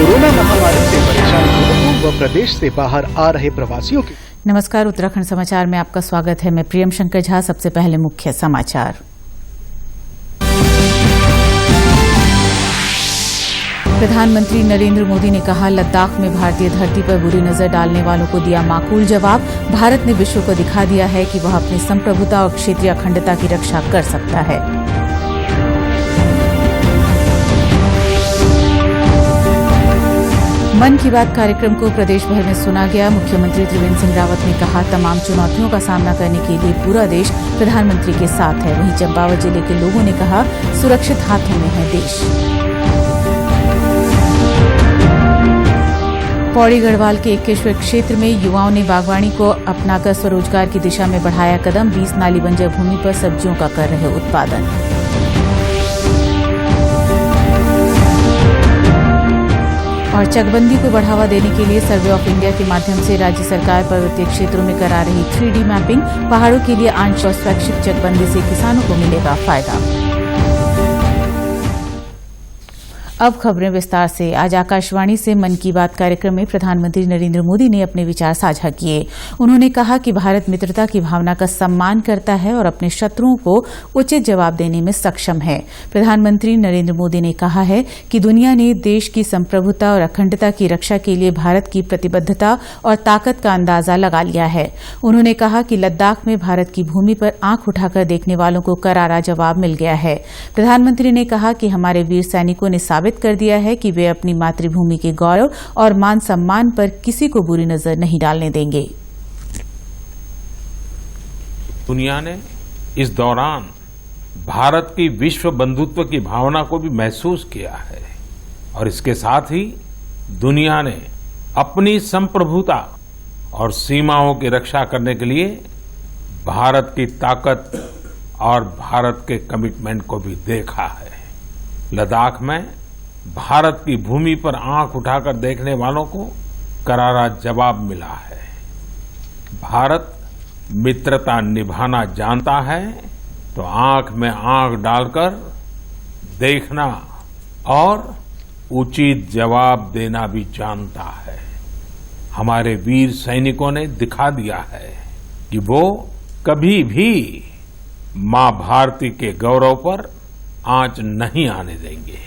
Corona महामारी से परेशान लोगों व प्रदेश से बाहर आ रहे प्रवासियों की। नमस्कार, उत्तराखंड समाचार में आपका स्वागत है। मैं प्रियम शंकर झा। सबसे पहले मुख्य समाचार। प्रधानमंत्री नरेंद्र मोदी ने कहा, लद्दाख में भारतीय धरती पर बुरी नजर डालने वालों को दिया माकूल जवाब। भारत ने विश्व को दिखा दिया है कि वह अपनी संप्रभुता और क्षेत्रीय अखंडता की रक्षा कर सकता है। मन की बात कार्यक्रम को प्रदेश भर में सुना गया। मुख्यमंत्री त्रिवेंद्र सिंह रावत ने कहा, तमाम चुनौतियों का सामना करने के लिए पूरा देश प्रधानमंत्री के साथ है। वहीं चंपावत जिले के लोगों ने कहा, सुरक्षित हाथों में है देश। पौड़ी गढ़वाल के इक्केश्वर क्षेत्र में युवाओं ने बागवानी को अपनाकर स्वरोजगार की दिशा में बढ़ाया कदम। 20 नाली बंजर भूमि पर सब्जियों का कर रहे उत्पादन। और चकबंदी को बढ़ावा देने के लिए सर्वे ऑफ इंडिया के माध्यम से राज्य सरकार पर्वतीय क्षेत्रों में करा रही 3D मैपिंग। पहाड़ों के लिए आंशिक और स्वैच्छिक चकबंदी से किसानों को मिलेगा फायदा। अब खबरें विस्तार से। आज आकाशवाणी से मन की बात कार्यक्रम में प्रधानमंत्री नरेंद्र मोदी ने अपने विचार साझा किए। उन्होंने कहा कि भारत मित्रता की भावना का सम्मान करता है और अपने शत्रुओं को उचित जवाब देने में सक्षम है। प्रधानमंत्री नरेंद्र मोदी ने कहा है कि दुनिया ने देश की संप्रभुता और अखंडता की रक्षा के लिए भारत की प्रतिबद्धता और ताकत का अंदाजा लगा लिया है। उन्होंने कहा कि लद्दाख में भारत की भूमि पर आंख उठाकर देखने वालों को करारा जवाब मिल गया है। प्रधानमंत्री ने कहा कि हमारे वीर सैनिकों ने साबित कर दिया है कि वे अपनी मातृभूमि के गौरव और मान सम्मान पर किसी को बुरी नजर नहीं डालने देंगे। दुनिया ने इस दौरान भारत की विश्व बंधुत्व की भावना को भी महसूस किया है और इसके साथ ही दुनिया ने अपनी संप्रभुता और सीमाओं की रक्षा करने के लिए भारत की ताकत और भारत के कमिटमेंट को भी देखा है। लद्दाख में भारत की भूमि पर आंख उठाकर देखने वालों को करारा जवाब मिला है। भारत मित्रता निभाना जानता है तो आंख में आंख डालकर देखना और उचित जवाब देना भी जानता है। हमारे वीर सैनिकों ने दिखा दिया है कि वो कभी भी मां भारती के गौरव पर आंच नहीं आने देंगे।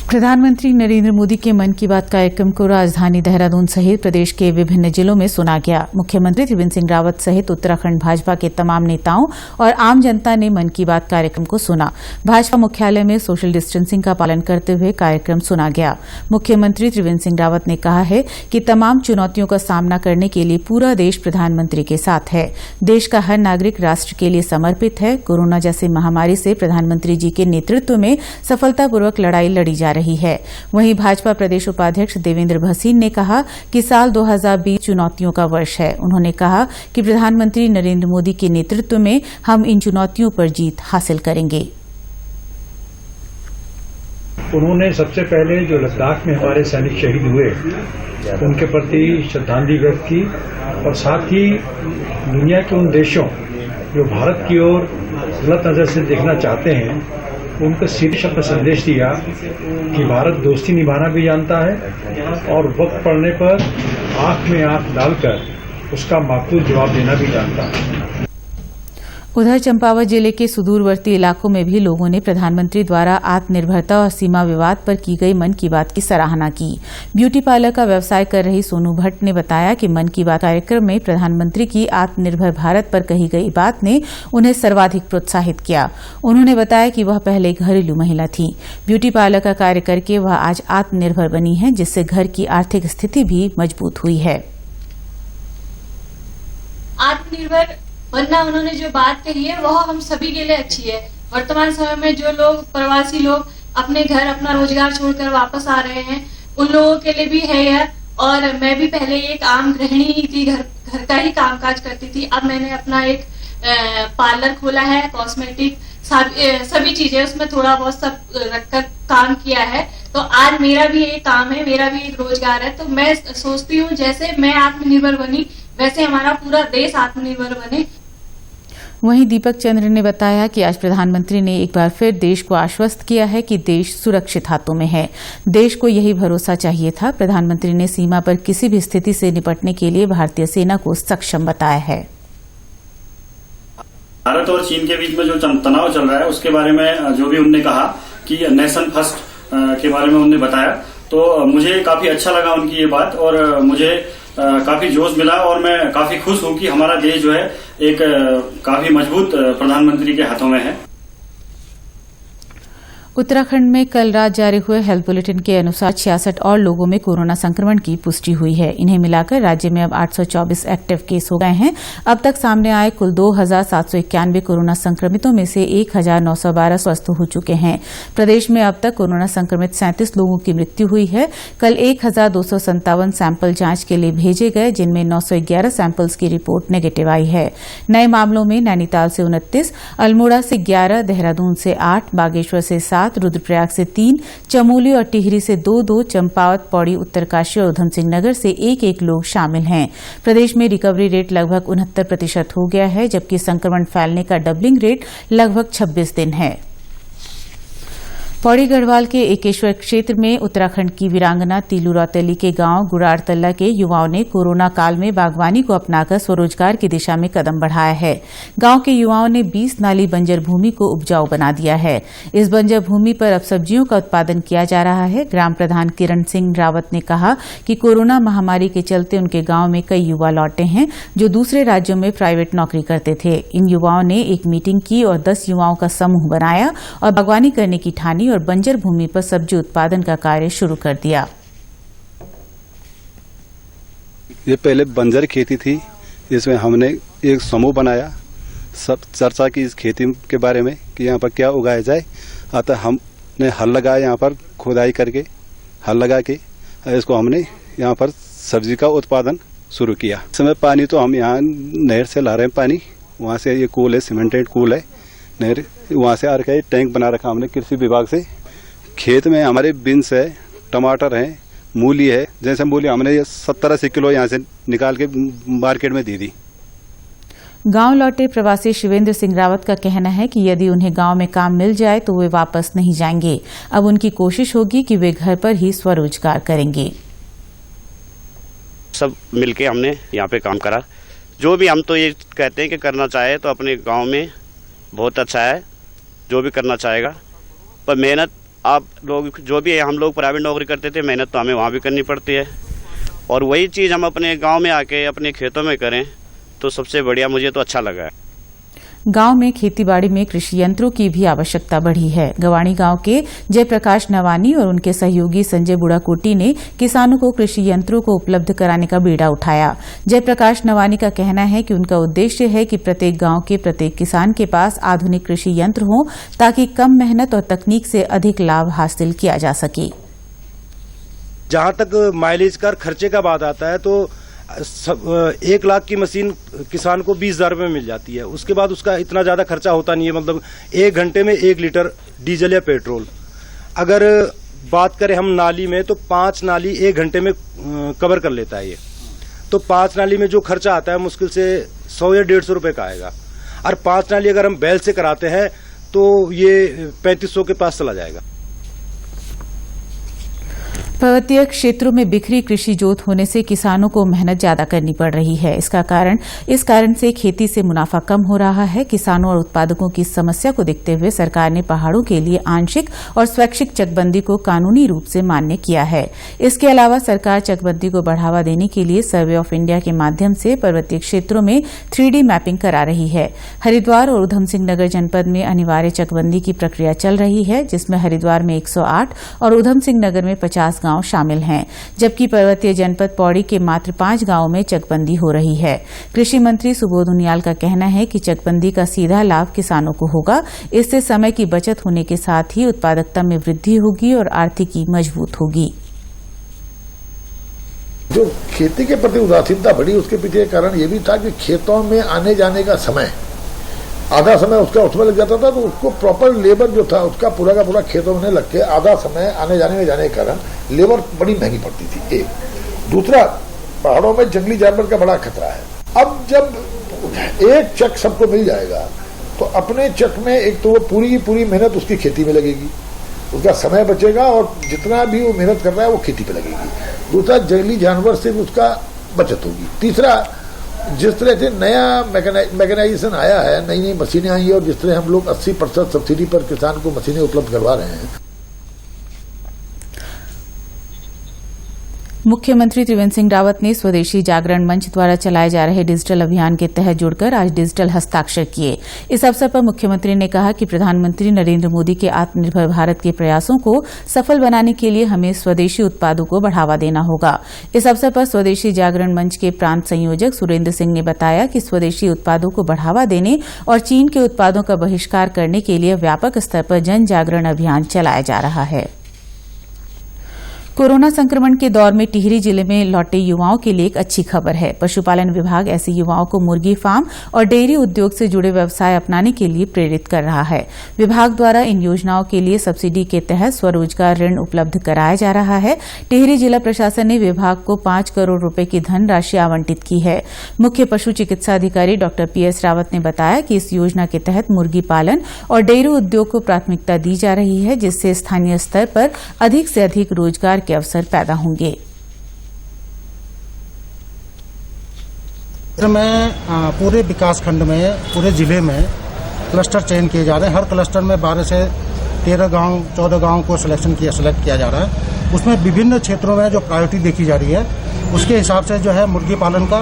प्रधानमंत्री नरेंद्र मोदी के मन की बात कार्यक्रम को राजधानी देहरादून सहित प्रदेश के विभिन्न जिलों में सुना गया। मुख्यमंत्री त्रिवेंद्र सिंह रावत सहित उत्तराखंड भाजपा के तमाम नेताओं और आम जनता ने मन की बात कार्यक्रम को सुना। भाजपा मुख्यालय में सोशल डिस्टेंसिंग का पालन करते हुए कार्यक्रम सुना गया। मुख्यमंत्री त्रिवेंद्र सिंह रावत ने कहा है कि तमाम चुनौतियों का सामना करने के लिए पूरा देश प्रधानमंत्री के साथ है। देश का हर नागरिक राष्ट्र के लिए समर्पित है। कोरोना जैसी महामारी से प्रधानमंत्री जी के नेतृत्व में सफलतापूर्वक लड़ाई लड़ी जा रही है। वहीं भाजपा प्रदेश उपाध्यक्ष देवेंद्र भसीन ने कहा कि साल 2020 चुनौतियों का वर्ष है। उन्होंने कहा कि प्रधानमंत्री नरेंद्र मोदी के नेतृत्व में हम इन चुनौतियों पर जीत हासिल करेंगे। उन्होंने सबसे पहले जो लद्दाख में हमारे सैनिक शहीद हुए उनके प्रति श्रद्धांजलि व्यक्त की और साथ ही दुनिया के उन देशों जो भारत की ओर गलत नजर से देखना चाहते हैं उनको सीधे शब्द संदेश दिया कि भारत दोस्ती निभाना भी जानता है और वक्त पड़ने पर आंख में आंख डालकर उसका माकूल जवाब देना भी जानता है। उधर चंपावत जिले के सुदूरवर्ती इलाकों में भी लोगों ने प्रधानमंत्री द्वारा आत्मनिर्भरता और सीमा विवाद पर की गई मन की बात की सराहना की। ब्यूटी पार्लर का व्यवसाय कर रही सोनू भट्ट ने बताया कि मन की बात कार्यक्रम में प्रधानमंत्री की आत्मनिर्भर भारत पर कही गई बात ने उन्हें सर्वाधिक प्रोत्साहित किया। उन्होंने बताया कि वह पहले घरेलू महिला थी। ब्यूटी पार्लर का कार्य करके वह आज आत्मनिर्भर बनी है, जिससे घर की आर्थिक स्थिति भी मजबूत हुई है। आत्मनिर्भर बनना उन्होंने जो बात कही है वह हम सभी के लिए अच्छी है। वर्तमान समय में जो लोग प्रवासी लोग अपने घर अपना रोजगार छोड़कर वापस आ रहे हैं उन लोगों के लिए भी है यह। और मैं भी पहले एक आम गृहिणी ही थी, घर का ही कामकाज करती थी। अब मैंने अपना एक पार्लर खोला है, कॉस्मेटिक सभी चीजें उसमें थोड़ा बहुत सब रखकर काम किया है। तो आज मेरा भी एक काम है, मेरा भी एक रोजगार है। तो मैं सोचती हूँ जैसे मैं आत्मनिर्भर बनी वैसे हमारा पूरा देश आत्मनिर्भर बने। वहीं दीपक चंद्र ने बताया कि आज प्रधानमंत्री ने एक बार फिर देश को आश्वस्त किया है कि देश सुरक्षित हाथों में है। देश को यही भरोसा चाहिए था। प्रधानमंत्री ने सीमा पर किसी भी स्थिति से निपटने के लिए भारतीय सेना को सक्षम बताया है। भारत और चीन के बीच में जो तनाव चल रहा है उसके बारे में जो भी उनने कहा कि नेशन फर्स्ट के बारे में उन्होंने बताया, तो मुझे काफी अच्छा लगा उनकी ये बात और मुझे काफी जोश मिला और मैं काफी खुश हूं कि हमारा देश जो है एक काफी मजबूत प्रधानमंत्री के हाथों में है। उत्तराखंड में कल रात जारी हुए हेल्थ बुलेटिन के अनुसार 66 और लोगों में कोरोना संक्रमण की पुष्टि हुई है। इन्हें मिलाकर राज्य में अब 824 एक्टिव केस हो गए हैं। अब तक सामने आए कुल 2791 कोरोना संक्रमितों में से 1912 स्वस्थ हो चुके हैं। प्रदेश में अब तक कोरोना संक्रमित 37 लोगों की मृत्यु हुई है। कल 1257 सैंपल जांच के लिए भेजे गए, जिनमें 911 सैंपल्स की रिपोर्ट नेगेटिव आई है। नए मामलों में नैनीताल से 29, अल्मोड़ा से 11, देहरादून से 8, बागेश्वर से 7, रुद्रप्रयाग से 3, चमोली और टिहरी से 2, चंपावत, पौड़ी, उत्तरकाशी और उधमसिंह नगर से 1 लोग शामिल हैं। प्रदेश में रिकवरी रेट लगभग 69% हो गया है, जबकि संक्रमण फैलने का डबलिंग रेट लगभग 26 दिन है। पौड़ी गढ़वाल के एकेश्वर क्षेत्र में उत्तराखंड की वीरांगना तीलू रौतेली के गांव गुराड़तल्ला के युवाओं ने कोरोना काल में बागवानी को अपनाकर स्वरोजगार की दिशा में कदम बढ़ाया है। गांव के युवाओं ने 20 नाली बंजर भूमि को उपजाऊ बना दिया है। इस बंजर भूमि पर अब सब्जियों का उत्पादन किया जा रहा है। ग्राम प्रधान किरण सिंह रावत ने कहा कि कोरोना महामारी के चलते उनके गांव में कई युवा लौटे हैं जो दूसरे राज्यों में प्राइवेट नौकरी करते थे। इन युवाओं ने एक मीटिंग की और 10 युवाओं का समूह बनाया और बागवानी करने की ठानी और बंजर भूमि पर सब्जी उत्पादन का कार्य शुरू कर दिया। ये पहले बंजर खेती थी, इसमें हमने एक समूह बनाया, सब चर्चा की इस खेती के बारे में कि यहाँ पर क्या उगाया जाए। अतः हमने हल लगाया, यहाँ पर खुदाई करके हल लगा के इसको हमने यहाँ पर सब्जी का उत्पादन शुरू किया। इस समय पानी तो हम यहाँ नहर से ला रहे हैं पानी, वहाँ से ये कूल है, सीमेंटेड कूल है, नहर वहाँ से आ रखा है। टैंक बना रखा हमने कृषि विभाग से। खेत में हमारे बीन्स है, टमाटर है, मूली है। जैसे मूली हमने 70-80 किलो यहाँ से निकाल के मार्केट में दे दी। गांव लौटे प्रवासी शिवेंद्र सिंह रावत का कहना है कि यदि उन्हें गांव में काम मिल जाए तो वे वापस नहीं जाएंगे। अब उनकी कोशिश होगी कि वे घर पर ही स्वरोजगार करेंगे। सब मिलके हमने यहाँ पे काम करा। जो भी हम तो ये कहते हैं कि करना चाहे तो अपने गांव में बहुत अच्छा है, जो भी करना चाहेगा। पर मेहनत आप लोग जो भी है, हम लोग प्राइवेट नौकरी करते थे, मेहनत तो हमें वहाँ भी करनी पड़ती है और वही चीज़ हम अपने गांव में आके अपने खेतों में करें तो सबसे बढ़िया मुझे तो अच्छा लगा है। गांव में खेतीबाड़ी में कृषि यंत्रों की भी आवश्यकता बढ़ी है। गवाणी गांव के जयप्रकाश नवानी और उनके सहयोगी संजय बुढ़ाकोटी ने किसानों को कृषि यंत्रों को उपलब्ध कराने का बीड़ा उठाया। जयप्रकाश नवानी का कहना है कि उनका उद्देश्य है कि प्रत्येक गांव के प्रत्येक किसान के पास आधुनिक कृषि यंत्र हो ताकि कम मेहनत और तकनीक से अधिक लाभ हासिल किया जा सके। जहां तक माइलेज का खर्चे का बात आता है तो 1 लाख की मशीन किसान को 20,000 रुपये में मिल जाती है। उसके बाद उसका इतना ज्यादा खर्चा होता नहीं है, मतलब 1 घंटे में 1 लीटर डीजल या पेट्रोल। अगर बात करें हम नाली में तो 5 नाली 1 घंटे में कवर कर लेता है ये। तो 5 नाली में जो खर्चा आता है मुश्किल से 100 या 150 रुपये का आएगा। और 5 नाली अगर हम बैल से कराते हैं तो ये 3500 के पास चला जाएगा। पर्वतीय क्षेत्रों में बिखरी कृषि जोत होने से किसानों को मेहनत ज्यादा करनी पड़ रही है। इस कारण से खेती से मुनाफा कम हो रहा है। किसानों और उत्पादकों की समस्या को देखते हुए सरकार ने पहाड़ों के लिए आंशिक और स्वैच्छिक चकबंदी को कानूनी रूप से मान्य किया है। इसके अलावा सरकार चकबंदी को बढ़ावा देने के लिए सर्वे ऑफ इंडिया के माध्यम से पर्वतीय क्षेत्रों में 3D मैपिंग करा रही है। हरिद्वार और उधमसिंह नगर जनपद में अनिवार्य चकबंदी की प्रक्रिया चल रही है, जिसमें हरिद्वार में 108 और उधमसिंह नगर में 50 गांव शामिल हैं, जबकि पर्वतीय जनपद पौड़ी के मात्र 5 गांवों में चकबंदी हो रही है। कृषि मंत्री सुबोध उनियाल का कहना है कि चकबंदी का सीधा लाभ किसानों को होगा। इससे समय की बचत होने के साथ ही उत्पादकता में वृद्धि होगी और आर्थिकी मजबूत होगी। जो खेती के प्रति उदासीनता बढ़ी, उसके पीछे कारण ये भी था कि खेतों में आने जाने का समय, आधा समय उसका उसमें लग जाता था, तो उसको प्रॉपर लेबर जो था उसका पूरा का पूरा खेतों में लग के आधा समय आने जाने के कारण लेबर बड़ी महंगी पड़ती थी। एक दूसरा, पहाड़ों में जंगली जानवर का बड़ा खतरा है। अब जब एक चेक सबको मिल जाएगा तो अपने चेक में एक तो वो पूरी की पूरी मेहनत उसकी खेती में लगेगी, उसका समय बचेगा और जितना भी वो मेहनत कर रहा है वो खेती पे लगेगी। दूसरा, जंगली जानवर से भी उसका बचत होगी। तीसरा, जिस तरह से नया मैकेनाइजेशन आया है, नई नई मशीनें आई है और जिस तरह हम लोग 80% सब्सिडी पर किसान को मशीनें उपलब्ध करवा रहे हैं। मुख्यमंत्री त्रिवेंद्र सिंह रावत ने स्वदेशी जागरण मंच द्वारा चलाए जा रहे डिजिटल अभियान के तहत जुड़कर आज डिजिटल हस्ताक्षर किए। इस अवसर पर मुख्यमंत्री ने कहा कि प्रधानमंत्री नरेंद्र मोदी के आत्मनिर्भर भारत के प्रयासों को सफल बनाने के लिए हमें स्वदेशी उत्पादों को बढ़ावा देना होगा। इस अवसर पर स्वदेशी जागरण मंच के प्रांत संयोजक सुरेंद्र सिंह ने बताया कि स्वदेशी उत्पादों को बढ़ावा देने और चीन के उत्पादों का बहिष्कार करने के लिए व्यापक स्तर पर जन जागरण अभियान चलाया जा रहा है। कोरोना संक्रमण के दौर में टिहरी जिले में लौटे युवाओं के लिए एक अच्छी खबर है। पशुपालन विभाग ऐसे युवाओं को मुर्गी फार्म और डेयरी उद्योग से जुड़े व्यवसाय अपनाने के लिए प्रेरित कर रहा है। विभाग द्वारा इन योजनाओं के लिए सब्सिडी के तहत स्वरोजगार ऋण उपलब्ध कराया जा रहा है। टिहरी जिला प्रशासन ने विभाग को 5 करोड़ रुपए की धनराशि आवंटित की है। मुख्य पशु चिकित्सा अधिकारी डॉक्टर PS रावत ने बताया कि इस योजना के तहत मुर्गी पालन और डेयरी उद्योग को प्राथमिकता दी जा रही है, जिससे स्थानीय स्तर पर अधिक से अधिक रोजगार के अवसर पैदा होंगे। में पूरे विकास खंड में, पूरे जिले में क्लस्टर चयन किए जा रहे हैं। हर क्लस्टर में 12 से 13 गांव, 14 गांव को सेलेक्ट किया जा रहा है। उसमें विभिन्न क्षेत्रों में जो प्रायोरिटी देखी जा रही है, उसके हिसाब से जो है मुर्गी पालन का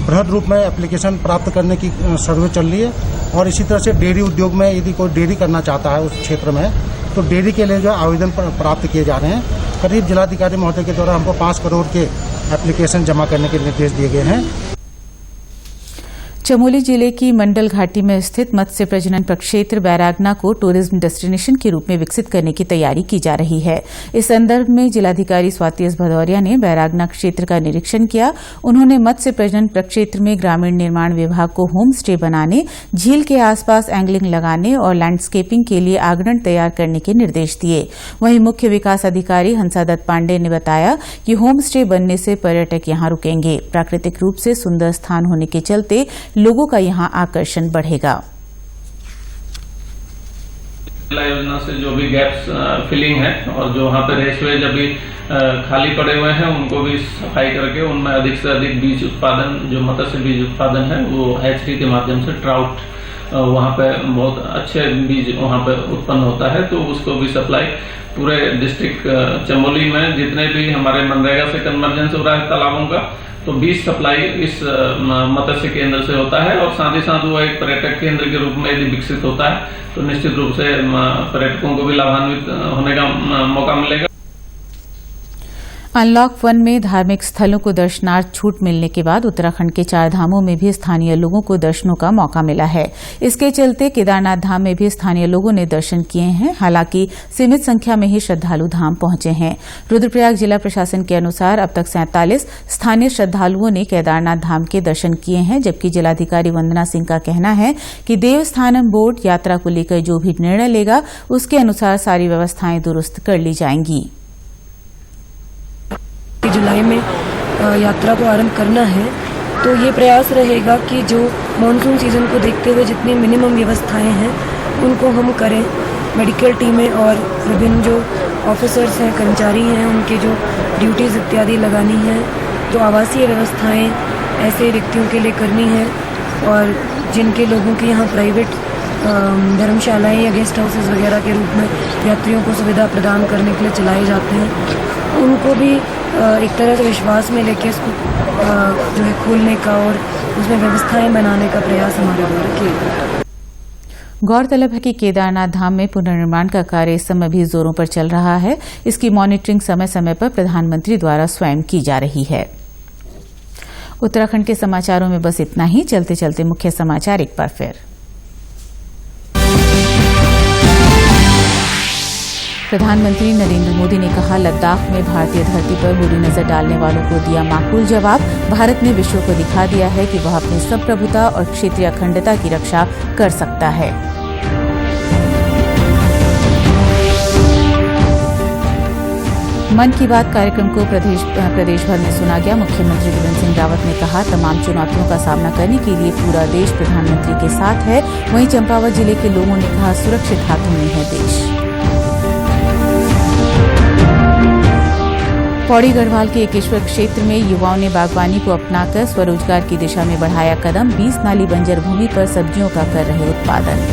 बृहद रूप में एप्लीकेशन प्राप्त करने की सर्वे चल रही है। और इसी तरह से डेयरी उद्योग में यदि कोई डेयरी करना चाहता है उस क्षेत्र में, तो डेयरी के लिए जो आवेदन प्राप्त किए जा रहे हैं। करीब जिलाधिकारी महोदय के द्वारा हमको 5 करोड़ के एप्लीकेशन जमा करने के निर्देश दिए गए हैं। चमोली जिले की मंडल घाटी में स्थित मत्स्य प्रजनन प्रक्षेत्र बैरागना को टूरिज्म डेस्टिनेशन के रूप में विकसित करने की तैयारी की जा रही है। इस संदर्भ में जिलाधिकारी स्वाति एस भदौरिया ने बैरागना क्षेत्र का निरीक्षण किया। उन्होंने मत्स्य प्रजनन प्रक्षेत्र में ग्रामीण निर्माण विभाग को होम स्टे बनाने, झील के आसपास एंगलिंग लगाने और लैंडस्केपिंग के लिए आगरण तैयार करने के निर्देश दिए। वहीं मुख्य विकास अधिकारी हंसादत्त पांडे ने बताया कि होम स्टे बनने से पर्यटक यहां रुकेंगे। प्राकृतिक रूप से सुंदर स्थान होने के चलते लोगों का यहां आकर्षण बढ़ेगा। योजना से जो भी गैप्स फिलिंग है और जो वहाँ पे रेसवेज अभी खाली पड़े हुए हैं उनको भी सफाई करके उनमें अधिक से अधिक बीज उत्पादन, जो मत्स्य बीज उत्पादन है वो हैचरी के माध्यम से ट्राउट वहाँ पे बहुत अच्छे बीज वहाँ पे उत्पन्न होता है, तो उसको भी सप्लाई पूरे डिस्ट्रिक्ट चमोली में जितने भी हमारे मनरेगा से कन्वर्जेंस हो रहा है तालाबों का, तो बीज सप्लाई इस मत्स्य केंद्र से होता है। और साथ ही साथ वो एक पर्यटक केंद्र के रूप में यदि विकसित होता है तो निश्चित रूप से पर्यटकों को भी लाभान्वित होने का मौका मिलेगा। अनलॉक 1 में धार्मिक स्थलों को दर्शनार्थ छूट मिलने के बाद उत्तराखंड के 4 धामों में भी स्थानीय लोगों को दर्शनों का मौका मिला है। इसके चलते केदारनाथ धाम में भी स्थानीय लोगों ने दर्शन किए हैं। हालांकि सीमित संख्या में ही श्रद्धालु धाम पहुंचे हैं। रुद्रप्रयाग जिला प्रशासन के अनुसार अब तक 47 स्थानीय श्रद्धालुओं ने केदारनाथ धाम के दर्शन किए हैं, जबकि जिलाधिकारी वंदना सिंह का कहना है कि देवस्थानम बोर्ड यात्रा को लेकर जो भी निर्णय लेगा उसके अनुसार सारी व्यवस्थाएं दुरुस्त कर ली जाएंगी। जुलाई में यात्रा को आरंभ करना है, तो ये प्रयास रहेगा कि जो मानसून सीजन को देखते हुए जितनी मिनिमम व्यवस्थाएं हैं उनको हम करें। मेडिकल टीमें और विभिन्न जो ऑफिसर्स हैं, कर्मचारी हैं, उनके जो ड्यूटीज़ इत्यादि लगानी है, जो आवासीय व्यवस्थाएं ऐसे व्यक्तियों के लिए करनी है और जिनके लोगों के यहाँ प्राइवेट धर्मशालाएं या गेस्ट हाउसेस वगैरह के रूप में यात्रियों को सुविधा प्रदान करने के लिए चलाए जाते हैं, उनको भी एक तरह से विश्वास में लेके इसको जो है खोलने का और उसमें व्यवस्थाएं बनाने का प्रयास हमारे द्वारा किया गया। गौरतलब है कि केदारनाथ धाम में पुनर्निर्माण का कार्य इस समय भी जोरों पर चल रहा है। इसकी मॉनिटरिंग समय समय पर प्रधानमंत्री द्वारा स्वयं की जा रही है। उत्तराखंड के समाचारों में बस इतना ही। चलते चलते मुख्य समाचार एक बार फिर। प्रधानमंत्री नरेंद्र मोदी ने कहा, लद्दाख में भारतीय धरती पर बुरी नजर डालने वालों को दिया माकूल जवाब। भारत ने विश्व को दिखा दिया है कि वह अपनी संप्रभुता और क्षेत्रीय अखंडता की रक्षा कर सकता है। मन की बात कार्यक्रम को प्रदेश भर में सुना गया। मुख्यमंत्री त्रिवेंद्र सिंह रावत ने कहा, तमाम चुनौतियों का सामना करने के लिए पूरा देश प्रधानमंत्री के साथ है। वहीं चंपावत जिले के लोगों ने कहा, सुरक्षित हाथों में है देश। पौड़ी गढ़वाल के एकेश्वर क्षेत्र में युवाओं ने बागवानी को अपनाकर स्वरोजगार की दिशा में बढ़ाया कदम। 20 नाली बंजर भूमि पर सब्जियों का कर रहे उत्पादन।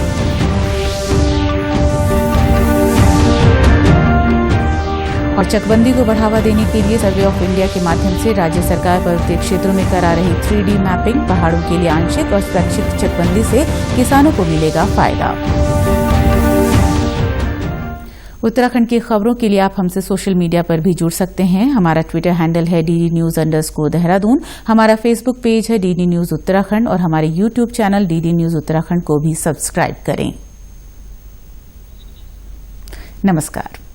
और चकबंदी को बढ़ावा देने के लिए सर्वे ऑफ इंडिया के माध्यम से राज्य सरकार पर्वतीय क्षेत्रों में करा रही 3D मैपिंग। पहाड़ों के लिए आंशिक और स्वैच्छिक चकबंदी से किसानों को मिलेगा फायदा। उत्तराखंड की खबरों के लिए आप हमसे सोशल मीडिया पर भी जुड़ सकते हैं। हमारा ट्विटर हैंडल है DD_News_देहरादून। हमारा फेसबुक पेज है DD News उत्तराखंड और हमारे YouTube channel DD News Uttarakhand को भी सब्सक्राइब करें। नमस्कार।